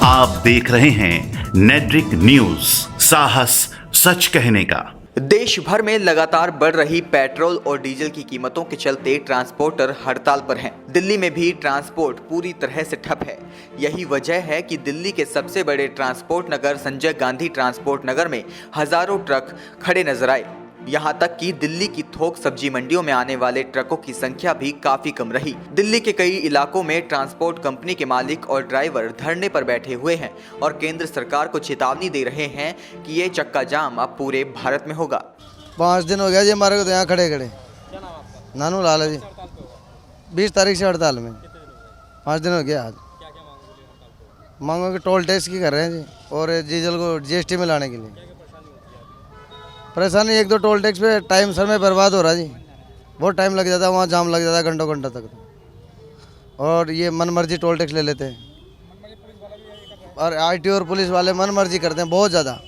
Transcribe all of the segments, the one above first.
आप देख रहे हैं नेट्रिक न्यूज, साहस सच कहने का। देश भर में लगातार बढ़ रही पेट्रोल और डीजल की कीमतों के चलते ट्रांसपोर्टर हड़ताल पर हैं। दिल्ली में भी ट्रांसपोर्ट पूरी तरह से ठप है। यही वजह है कि दिल्ली के सबसे बड़े ट्रांसपोर्ट नगर संजय गांधी ट्रांसपोर्ट नगर में हजारों ट्रक खड़े नजर आए। यहाँ तक कि दिल्ली की थोक सब्जी मंडियों में आने वाले ट्रकों की संख्या भी काफी कम रही। दिल्ली के कई इलाकों में ट्रांसपोर्ट कंपनी के मालिक और ड्राइवर धरने पर बैठे हुए हैं और केंद्र सरकार को चेतावनी दे रहे हैं कि ये चक्का जाम अब पूरे भारत में होगा। 5 दिन हो गया जी हमारे को तो यहाँ खड़े खड़े। क्या नाम आपका? नानू लाल है जी। 20 तारीख से हड़ताल में। 5 दिन हो गया आज। क्या क्या मांग मांगो कि टोल टैक्स की कर रहे हैं जी और डीजल को जीएसटी में लाने के लिए। परेशानी 1-2 टोल टैक्स पे टाइम सर में बर्बाद हो रहा है जी। बहुत टाइम लग जाता है, वहाँ जाम लग जाता है घंटों घंटा तक। और ये मन मर्जी टोल टैक्स ले लेते हैं और आईटी और पुलिस वाले मन मर्जी करते हैं, बहुत ज़्यादा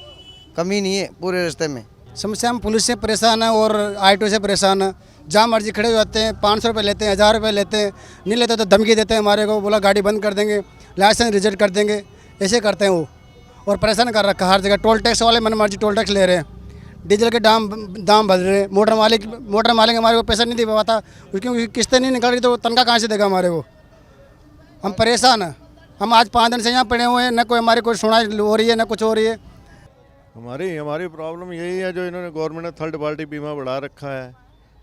कमी नहीं है पूरे रास्ते में। समस्या हम पुलिस से परेशान है और आईटी से परेशान है। जहाँ मर्जी खड़े हो जाते हैं, 500 रुपये लेते हैं, 1000 रुपये लेते हैं, नहीं लेते तो धमकी देते हैं हमारे को, बोला गाड़ी बंद कर देंगे, लाइसेंस रिजेक्ट कर देंगे, ऐसे करते हैं वो। और परेशान कर रखा हर जगह। टोल टैक्स वाले मन मर्जी टोल टैक्स ले रहे हैं, डीजल के दाम बढ़ रहे हैं। मोटर मालिक हमारे को पैसा नहीं दे पाता, क्योंकि किस्तें नहीं निकल रही तो तनख्वाह कहाँ से देगा हमारे को। हम परेशान हैं। हम आज 5 दिन से यहाँ पड़े हुए हैं, न कोई हमारी कोई सुनाई हो रही है न कुछ हो रही है। हमारी प्रॉब्लम यही है जो इन्होंने गवर्नमेंट ने थर्ड पार्टी बीमा बढ़ा रखा है,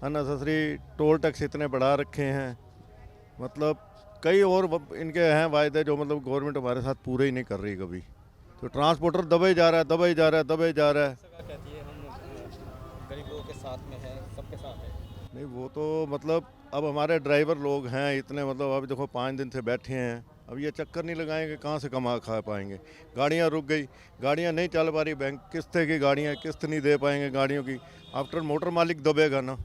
अननेसेसरी टोल टैक्स इतने बढ़ा रखे हैं। मतलब कई और इनके हैं वायदे जो मतलब गवर्नमेंट हमारे साथ पूरे ही नहीं कर रही कभी। तो ट्रांसपोर्टर दबे जा रहा है। गरीब लोगों के साथ में है, सबके साथ है। नहीं वो तो मतलब अब हमारे ड्राइवर लोग हैं इतने, मतलब अब देखो 5 दिन से बैठे हैं, अब ये चक्कर नहीं लगाएंगे कहाँ से कमा खा पाएंगे। गाड़ियाँ रुक गई, गाड़ियाँ नहीं चल पा रही, बैंक किस्तें की गाड़ियाँ किस्त नहीं दे पाएंगे गाड़ियों की। आफ्टर मोटर मालिक दबेगा ना।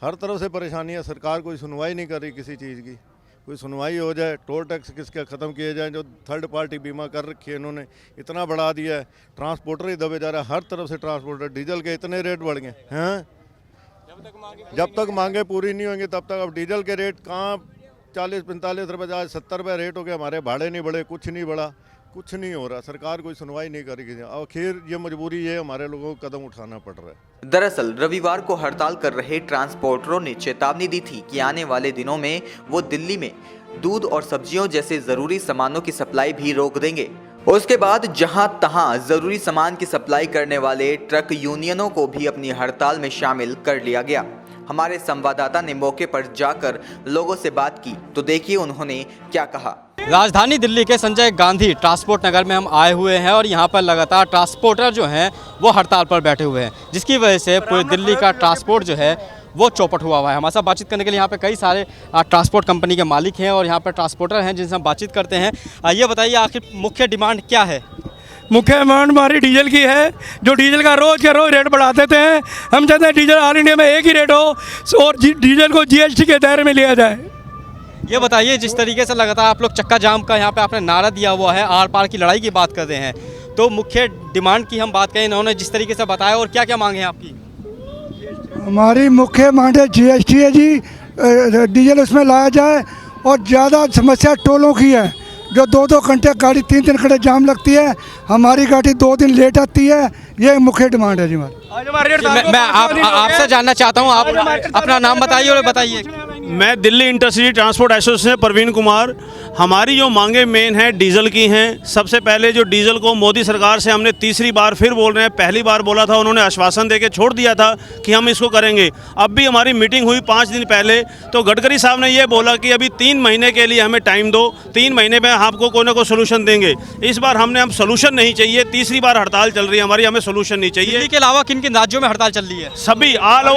हर तरफ से परेशानी है। सरकार कोई सुनवाई नहीं कर रही किसी चीज़ की। कोई सुनवाई हो जाए, टोल टैक्स किसके ख़त्म किए जाए। जो थर्ड पार्टी बीमा कर रखी है इन्होंने इतना बढ़ा दिया है, ट्रांसपोर्टर ही दबे जा रहा है। हर तरफ से ट्रांसपोर्टर, डीजल के इतने रेट बढ़ गए हैं। जब तक मांगे पूरी नहीं होंगी तब तक। अब डीजल के रेट कहाँ 40-45 रुपये, आज 70 रुपये रेट हो गया। हमारे भाड़े नहीं बढ़े, कुछ नहीं बढ़ा, कुछ नहीं हो रहा। सरकार कोई सुनवाई नहीं करेगी। आखिर ये मजबूरी है, हमारे लोगों को कदम उठाना पड़ रहा है। दरअसल रविवार को हड़ताल कर रहे ट्रांसपोर्टरों ने चेतावनी दी थी कि आने वाले दिनों में वो दिल्ली में दूध और सब्जियों जैसे जरूरी सामानों की सप्लाई भी रोक देंगे। उसके बाद जहां तहां जरूरी सामान की सप्लाई करने वाले ट्रक यूनियनों को भी अपनी हड़ताल में शामिल कर लिया गया। हमारे संवाददाता ने मौके पर जाकर लोगों से बात की, तो देखिए उन्होंने क्या कहा। राजधानी दिल्ली के संजय गांधी ट्रांसपोर्ट नगर में हम आए हुए हैं और यहाँ पर लगातार ट्रांसपोर्टर जो हैं वो हड़ताल पर बैठे हुए हैं, जिसकी वजह से पूरे दिल्ली का ट्रांसपोर्ट जो है वो चौपट हुआ है। हमारे साथ बातचीत करने के लिए यहाँ पे कई सारे ट्रांसपोर्ट कंपनी के मालिक हैं और यहाँ पर ट्रांसपोर्टर हैं जिनसे हम बातचीत करते हैं। ये बताइए आखिर मुख्य डिमांड क्या है? मुख्य डिमांड हमारी डीजल की है, जो डीजल का रोज़ के रोज़ रेट बढ़ा देते हैं। हम चाहते हैं डीजल ऑल इंडिया में एक ही रेट हो और डीजल को जीएसटी के दायरे में लिया जाए। ये बताइए जिस तरीके से लगातार आप लोग चक्का जाम का यहाँ पे आपने नारा दिया हुआ है, आर पार की लड़ाई की बात कर रहे हैं, तो मुख्य डिमांड की हम बात करें, इन्होंने जिस तरीके से बताया, और क्या क्या मांगे हैं आपकी? हमारी मुख्य मांग है जीएसटी है जी, डीजल उसमें लाया जाए। और ज़्यादा समस्या टोलों की है, जो 2-2 घंटे गाड़ी 3-3 घंटे जाम लगती है। हमारी गाड़ी 2 दिन लेट आती है। ये मुख्य डिमांड है जी हमारी। मैं आपसे जानना चाहता हूँ, आप अपना नाम बताइए और बताइए। मैं Delhi intercity transport association Praveen Kumar. हमारी जो मांगे मेन है डीजल की हैं। सबसे पहले जो डीजल को मोदी सरकार से हमने तीसरी बार फिर बोल रहे हैं, पहली बार बोला था उन्होंने आश्वासन देके छोड़ दिया था कि हम इसको करेंगे। अब भी हमारी मीटिंग हुई 5 दिन पहले, तो गडकरी साहब ने ये बोला कि अभी 3 महीने के लिए हमें टाइम दो, 3 महीने में आपको कोई ना कोई सोल्यूशन देंगे। इस बार हम सोल्यूशन नहीं चाहिए, तीसरी बार हड़ताल चल रही है हमारी, हमें सोल्यूशन नहीं चाहिए। दिल्ली के अलावा किन किन राज्यों में हड़ताल चल रही है? सभी ऑल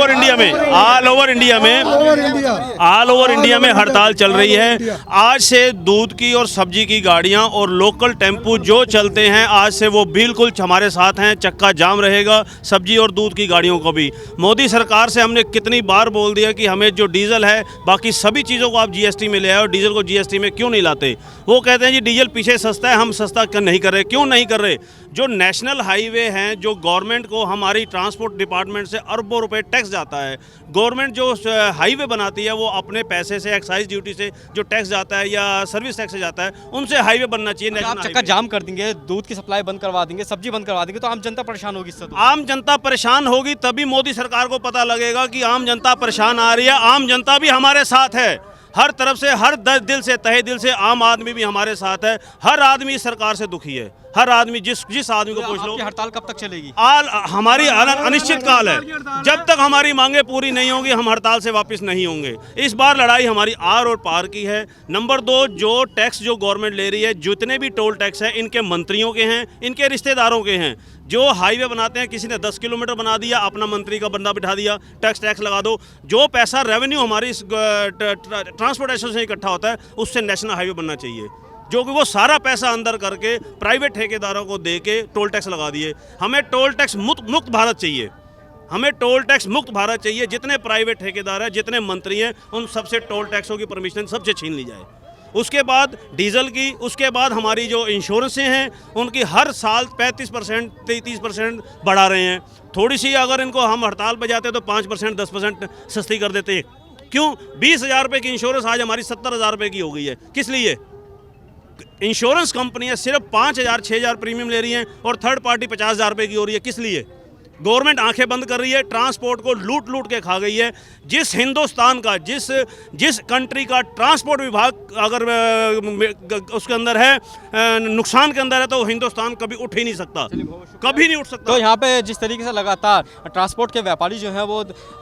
ओवर इंडिया में हड़ताल चल रही है। आज से दूध की और सब्जी की गाड़ियां और लोकल टेम्पू जो चलते हैं, आज से वो बिल्कुल हमारे साथ हैं। चक्का जाम रहेगा सब्जी और दूध की गाड़ियों को भी। मोदी सरकार से हमने कितनी बार बोल दिया कि हमें जो डीजल है, बाकी सभी चीज़ों को आप जीएसटी में ले आओ, डीजल को जीएसटी में क्यों नहीं लाते? वो कहते हैं जी डीजल पीछे सस्ता है, हम सस्ता नहीं कर रहे। क्यों नहीं कर रहे? जो नेशनल हाईवे हैं, जो गवर्नमेंट को हमारी ट्रांसपोर्ट डिपार्टमेंट से अरबों रुपए टैक्स जाता है, गवर्नमेंट जो हाईवे बनाती है वो अपने पैसे से, एक्साइज ड्यूटी से जो टैक्स जाता है या सर्विस टैक्स से जाता है, उनसे हाईवे बनना चाहिए। आप चक्का जाम कर देंगे, दूध की सप्लाई बंद करवा देंगे, सब्जी बंद करवा देंगे, तो आम जनता परेशान होगी इससे। आम जनता परेशान होगी तभी मोदी सरकार को पता लगेगा कि आम जनता परेशान आ रही है। आम जनता भी हमारे साथ है, हर तरफ से, हर दिल से, तहे दिल से आम आदमी भी हमारे साथ है। हर आदमी इस सरकार से दुखी है, हर आदमी, जिस आदमी को पूछ लो। हड़ताल कब तक चलेगी? हमारी अनिश्चित काल है, जब तक हमारी मांगे पूरी नहीं होंगी हम हड़ताल से वापस नहीं होंगे। इस बार लड़ाई हमारी आर और पार की है। नंबर 2, जो टैक्स जो गवर्नमेंट ले रही है, जितने भी टोल टैक्स हैं, इनके मंत्रियों के हैं, इनके रिश्तेदारों के हैं। जो हाईवे बनाते हैं, किसी ने 10 किलोमीटर बना दिया, अपना मंत्री का बंदा बिठा दिया, टैक्स लगा दो। जो पैसा रेवेन्यू हमारी ट्रांसपोर्टेशन से इकट्ठा होता है, उससे नेशनल हाईवे बनना चाहिए, जो कि वो सारा पैसा अंदर करके प्राइवेट ठेकेदारों को दे के टोल टैक्स लगा दिए। हमें टोल टैक्स मुक्त भारत चाहिए, हमें टोल टैक्स मुक्त भारत चाहिए। जितने प्राइवेट ठेकेदार हैं, जितने मंत्री हैं, उन सबसे टोल टैक्सों की परमिशन सबसे छीन ली जाए। उसके बाद डीजल की, उसके बाद हमारी जो इंश्योरेंसें हैं उनकी हर साल 35%, 33% बढ़ा रहे हैं। थोड़ी सी अगर इनको हम हड़ताल पर जाते तो 5%, 10% सस्ती कर देते। क्यों? 20,000 रुपये की इंश्योरेंस आज हमारी 70,000 रुपये की हो गई है। किस लिए? इंश्योरेंस कंपनियां सिर्फ 5,000, 6,000 प्रीमियम ले रही हैं और थर्ड पार्टी 50,000 रुपये की हो रही है। किस लिए? गवर्नमेंट आंखें बंद कर रही है, ट्रांसपोर्ट को लूट के खा गई है। जिस हिंदुस्तान का, जिस कंट्री का ट्रांसपोर्ट विभाग अगर उसके अंदर है, नुकसान के अंदर है, तो हिंदुस्तान कभी उठ ही नहीं सकता, कभी नहीं उठ सकता। तो यहाँ पे जिस तरीके से लगातार ट्रांसपोर्ट के व्यापारी जो हैं वो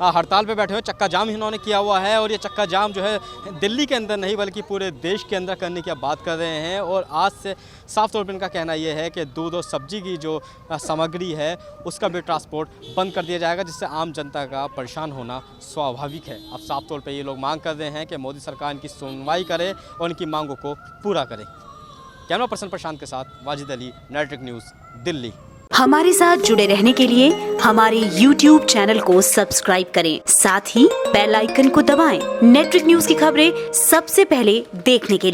हड़ताल पे बैठे हुए, चक्का जाम इन्होंने किया हुआ है, और ये चक्का जाम जो है दिल्ली के अंदर नहीं बल्कि पूरे देश के अंदर करने की बात कर रहे हैं। और आज से साफ तौर पर इनका कहना ये है कि दूध और सब्जी की जो सामग्री है उसका भी ट्रांसपोर्ट बंद कर दिया जाएगा, जिससे आम जनता का परेशान होना स्वाभाविक है। अब साफ तौर पे ये लोग मांग कर रहे हैं कि मोदी सरकार इनकी सुनवाई करे और इनकी मांगों को पूरा करे। कैमरा पर्सन प्रशांत के साथ वाजिद अली, नेटवर्क न्यूज़, दिल्ली। हमारे साथ जुड़े रहने के लिए हमारे YouTube चैनल को सब्सक्राइब करें, साथ ही बेल आइकन को दबाएं। नेटवर्क न्यूज़ की खबरें सबसे पहले देखने के लिए।